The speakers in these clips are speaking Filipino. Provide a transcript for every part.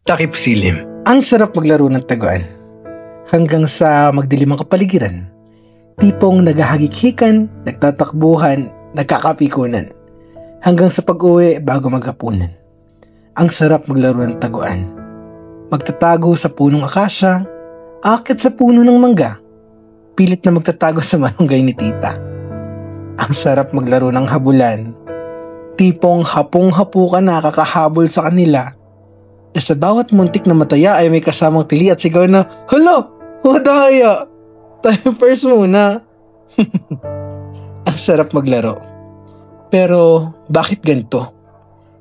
Takip silim. Ang sarap maglaro ng taguan. Hanggang sa magdilim ang kapaligiran. Tipong naghahagik-hikan, nagtatakbuhan, nagkakapikunan. Hanggang sa pag-uwi bago maghapunan. Ang sarap maglaro ng taguan. Magtatago sa punong akasya, aakyat sa puno ng mangga. Pilit na magtatago sa malunggay ni tita. Ang sarap maglaro ng habulan. Tipong hapong-hapo ka na kakahabol sa kanila. Na sa bawat muntik na mataya ay may kasamang tili at sigaw na, "Hala! Madaya! Tayo first muna!" Ang sarap maglaro. Pero bakit ganito?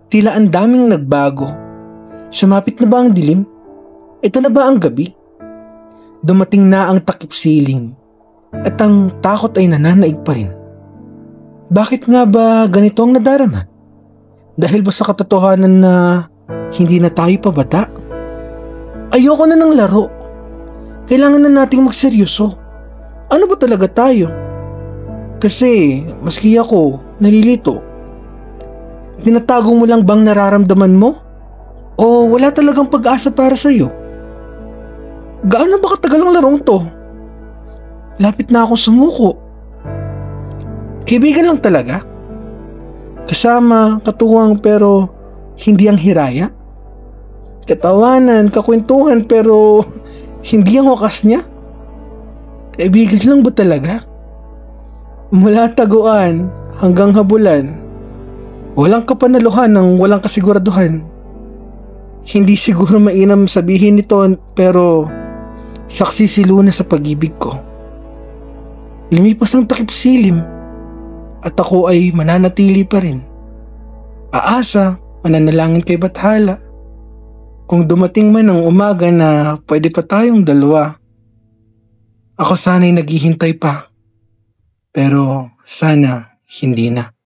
Tila ang daming nagbago. Sumapit na ba ang dilim? Ito na ba ang gabi? Dumating na ang takip siling. At ang takot ay nananaig pa rin. Bakit nga ba ganito ang nadarama? Dahil ba sa katotohanan na hindi na tayo pabata? Ayoko na ng laro. Kailangan na nating magseryoso. Ano ba talaga tayo? Kasi maski ako nalilito. Tinatago mo lang bang nararamdaman mo? O wala talagang pag-asa para sa'yo? Gaano ba katagal ang larong to? Lapit na ako sumuko. Kaibigan lang talaga? Kasama, katuwang pero hindi ang hiraya? Katawanan, kakwentuhan pero hindi ang wakas niya? Kaibigan lang ba talaga? Mula taguan hanggang habulan, walang kapanaluhan ng walang kasiguraduhan. Hindi siguro mainam sabihin nito pero saksi si Luna sa pag-ibig ko. Lumipas ang takip silim at ako ay mananatili pa rin. Aasa, mananalangin kay Bathala. Kung dumating man ang umaga na pwede pa tayong dalawa, ako sana'y naghihintay pa. Pero sana hindi na.